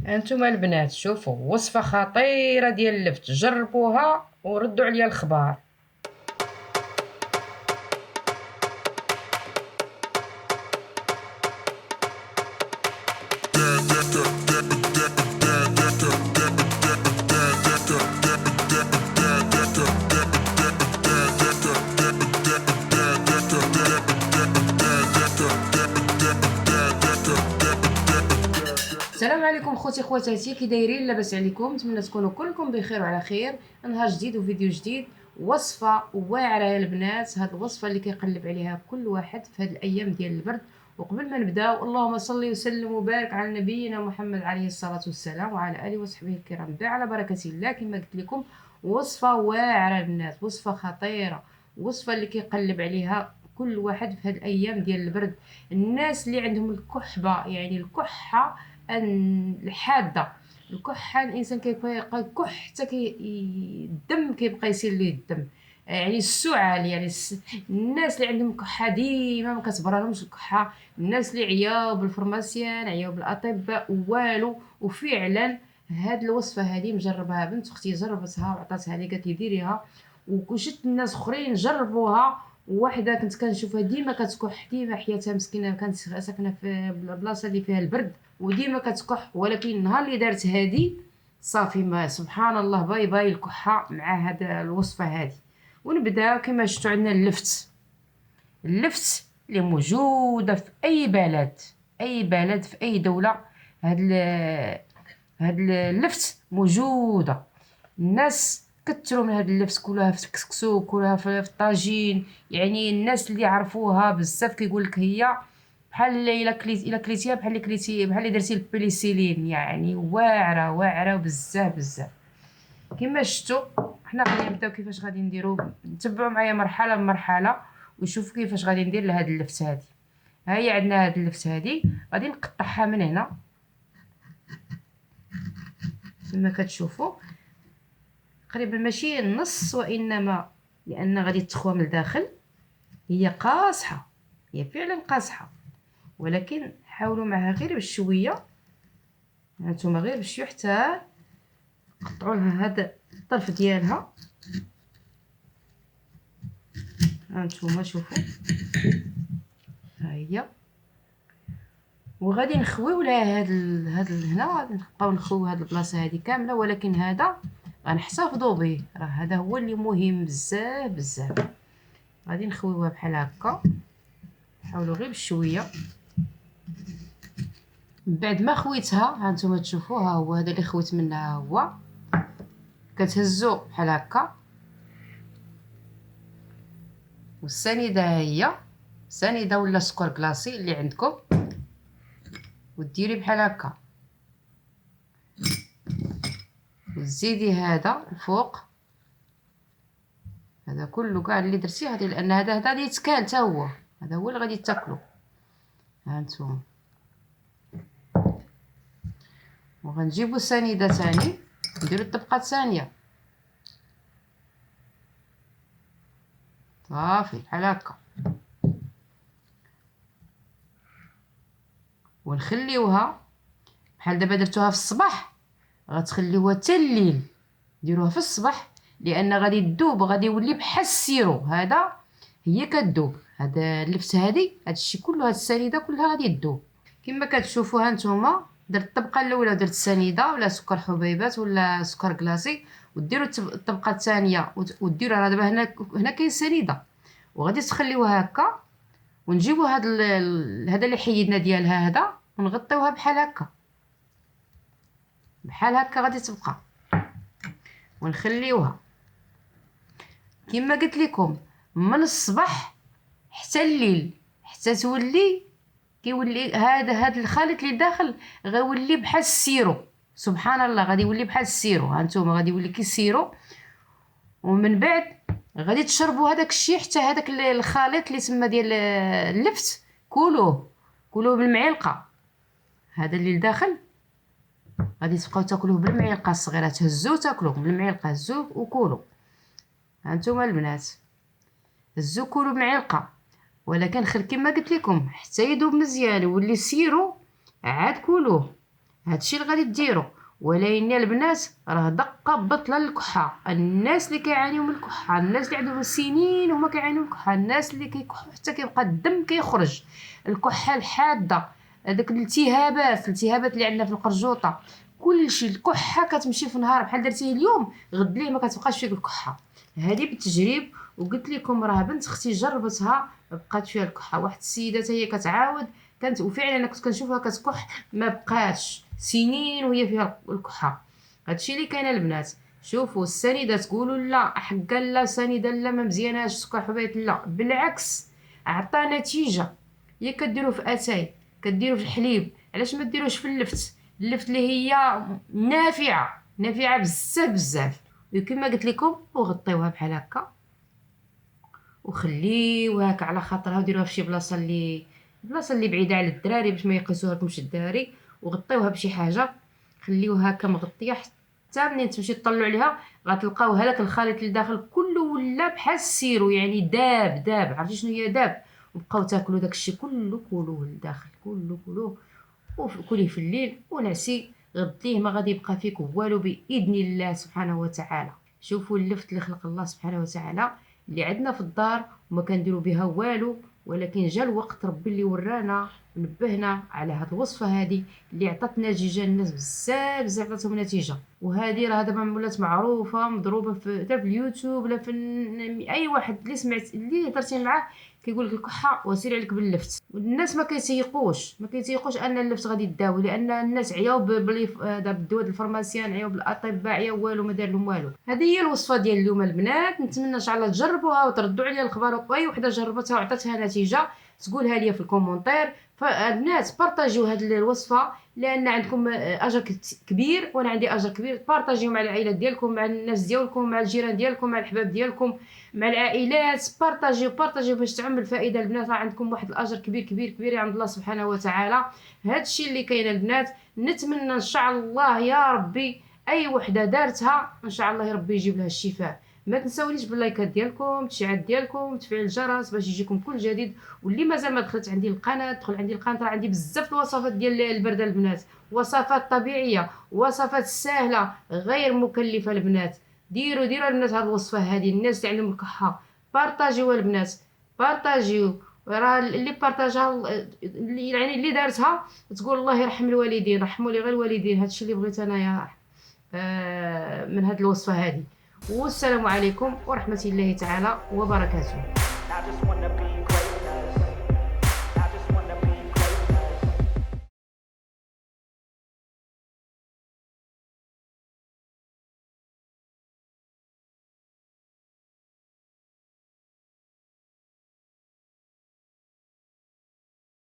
انتما البنات شوفوا وصفة خطيرة ديال اللفت، جربوها وردوا عليا الخبار. السلام عليكم خوتي خواتاتي، كي دايرين؟ لاباس عليكم؟ نتمنى تكونوا كلكم بخير وعلى خير. نهار جديد وفيديو جديد، وصفه واعره يا البنات. هاد الوصفه اللي كيقلب عليها كل واحد في هاد الايام ديال البرد. وقبل ما نبداو، اللهم صل وسلم وبارك على نبينا محمد عليه الصلاه والسلام وعلى اله وصحبه الكرام. نبدا على بركه الله. كما قلت لكم وصفه واعره البنات، وصفه خطيره، وصفه اللي كيقلب عليها كل واحد في هاد الايام ديال البرد. الناس اللي عندهم الكحبه، يعني الكحه الحاده، الكحه الانسان كيبقى يكح حتى الدم كيبقى يسيل ليه الدم، يعني السعال، يعني الناس اللي عندهم كحه ديما ما كتبرالهمش الكحه، الناس اللي عياو بالفرماسيان، عياو بالاطباء والو. وفعلا هاد الوصفه هذه مجربها بنت اختي، جربتها وعطاتها لي قالت لي ديريها، وشفت الناس اخرين جربوها. وواحده كنت كنشوفها ديما كتكح، ديما حياتها مسكينه كانت ساكنه في البلاصه اللي فيها البرد وديما كتكح، ولكن النهار اللي دارت هادي صافي، ما سبحان الله، باي باي الكحه مع هاد الوصفه هادي. ونبداو كما شفتوا عندنا اللفت، اللفت اللي موجوده في اي بلد، اي بلد في اي دوله. هاد هاد اللفت موجوده. الناس كثروا من هاد اللفت، كلها في الكسكسو، كلها في الطاجين. يعني الناس اللي عرفوها بزاف كيقول لك هي بحال الا كليتيها بحال اللي كليتي، بحال اللي درتي البليسيلين، يعني واعره واعره بزاف بزاف. كما شفتوا حنا غادي نبداو كيفاش غادي نديرو، نتبعوا معايا مرحله بمرحله وشوفوا كيفاش غادي ندير لهاد اللفت هادي. ها هي عندنا هاد اللفت هادي، غادي نقطعها من هنا كما كتشوفوا، تقريبا ماشي النص وانما، لان غادي تخوى من الداخل. هي قاصحه، هي فعلا قاصحه، ولكن حاولوا معها غير بشويه، هانتوما غير بشويه حتى قطعوا لها هذا الطرف ديالها. هانتوما شوفوا، ها هي. وغادي نخويو لها هاد هنا، غادي نبقاو نخويو هاد البلاصه هادي كامله، ولكن هذا غنحتفظوا به، راه هذا هو اللي مهم بزاف بزاف. غادي نخويوها بحال هكا، حاولوا غير بشويه. بعد ما خويتها، ها نتوما تشوفوا، ها هو هذا اللي خويت منها، هو كتهزو بحال هكا. والسنيده ها هي، سنيده ولا سكر كلاصي اللي عندكم، وديري بحال هكا، وتزيدي هذا الفوق. هذا كله كاع اللي درتي غادي، لان هذا غادي يتكال حتى هو، هذا هو اللي غادي تاكلو. ها نتوما، وغنجيبو سنيده ثاني نديرو الطبقه الثانيه صافي بحال هكا، ونخليوها بحال دابا درتوها في الصباح، غتخليوها حتى الليل. ديروها في الصباح لان غادي تذوب، غادي يولي بحال السيرو. هذا هي كتذوب، هذا اللفت هذه، هذا الشيء كله، هذه السنيده كلها غادي تذوب. كما كتشوفوا ها نتوما، درت الطبقه الاولى درت السنيده ولا سكر حبيبات ولا سكر كلاصي، وديروا الطبقه الثانيه وديروا. راه دابا هنا كاين السنيده، وغادي تخليوها هكا، ونجيبوا هذا اللي حيدنا ديالها هذا، ونغطيوها بحال هكا، بحال هكا غادي تبقى، ونخليوها كما قلت لكم من الصباح حتى الليل، حتى تولي كيولي هذا الخليط اللي داخل غيولي بحال السيرو. سبحان الله، غادي يولي بحال السيرو. هانتوما غادي يولي كي السيرو، ومن بعد غادي تشربوا هذاك الشيء، حتى هذاك الخليط اللي تما ديال اللفت، كلوه بالمعلقه. هذا اللي لداخل غادي تبقاو تاكلوه بالمعلقه الصغيره، تهزوه تاكلوه بالمعلقه، هزوه وكلوا. هانتوما البنات، هزوه كلوا بمعلقه، ولكن خير كما قلت لكم حتى يذوب مزيان يولي سيرو، عاد كلوه. هادشي اللي غادي ديرو. ولكن البنات راه دقه بطله للكحه. الناس اللي كيعانيو من الكحه، الناس اللي عندهم سنين هما كيعانيو من الكحه، الناس اللي كيكحوا حتى كيبقى الدم كيخرج، الكحه الحاده، هذاك الالتهابات اللي عندنا في القرجوطه، كلشي الكحه كتمشي في نهار بحال درتيه اليوم غد ليه ما كتبقاش فيك الكحه. هذه بالتجريب، وقلت لكم راه بنت اختي جربتها بقات فيها الكحه. واحد السيده حتى هي كتعاود كانت، وفعلا انا كنت كنشوفها كتكح ما بقاتش سنين وهي فيها الكحه. هادشي اللي كاين البنات. شوفوا السنيده تقولوا لا حقا لا سنيده لا ما مزياناش سكر حبيت، لا بالعكس عطى نتيجه. هي كديروا في اتاي، كديروا في الحليب، علاش ما ديروش في اللفت اللي هي نافعه بزاف بزاف. وكما قلت لكم وغطيوها بحال هكا وخليوها هكا على خاطرها، وديروها في شي بلاصه اللي بعيده على الدراري باش ما يقيسوها لكمش الدراري، وغطيوها بشي حاجه، خليوها هكا مغطيه حتى منين تمشي تطلعوا عليها غتلقاو هذاك الخليط اللي داخل كله ولا بحال السيرو، يعني داب. عرفتي شنو هي داب؟ وبقاو تاكلوا داكشي كله كلوه لداخل، كلوه وكليه في الليل ونعسي غديه ما غادي يبقى فيك والو باذن الله سبحانه وتعالى. شوفوا اللفت اللي خلق الله سبحانه وتعالى اللي عندنا في الدار وما كنديروا بها والو، ولكن جا الوقت ربي اللي ورانا ونبهنا على هاد الوصفه هذه اللي عطات نتيجه الناس بزاف عطاتهم نتيجه. وهذه راه دابا ولات معروفه مضروبه في اليوتيوب ولا في اي واحد اللي سمعت اللي هضرتي معاه كيقول لك الكحه وسير عليك باللفت. والناس ما كيتيقوش ان اللفت غادي يداوي، لان الناس عياو بالدواء الفارماسيان، عياو بالاطباء، عياو والو ما دار لهم والو. هذه هي الوصفه ديال اليوم البنات، نتمنى ان شاء الله تجربوها وتردوا عليا الخبر، واي وحده جربتها وعطاتها نتيجه تقولها لي في الكومونتير. فالبنات بارطاجيو هذه الوصفه لان عندكم اجر كبير وانا عندي اجر كبير. بارطاجيو مع العائلات ديالكم، مع الناس ديالكم، مع الجيران ديالكم، مع الحباب ديالكم، مع العائلات. بارطاجيو باش تعم الفائده البنات. راه عندكم واحد الاجر كبير عند الله سبحانه وتعالى. هذا الشيء اللي كاين البنات. نتمنى ان شاء الله يا ربي اي وحده دارتها ان شاء الله يا ربي يجيب لها الشفاء. ما تنساونيش باللايكات ديالكم، التشعيلات ديالكم، تفعيل الجرس باش يجيكم كل جديد. واللي مازال ما دخلت عندي القناه دخل عندي القناه، راه عندي بزاف الوصفات ديال البرده البنات، وصفات طبيعيه، وصفات سهله غير مكلفه البنات. ديروا البنات هاد الوصفه هذه. الناس اللي عندهم الكحه بارطاجيو البنات، بارطاجيو. راه اللي بارطاجها يعني اللي دارتها تقول الله يرحم الوالدين، رحموا لي غير الوالدين. هادشي اللي بغيت انايا من هاد الوصفه هذه. والسلام عليكم ورحمه الله تعالى وبركاته.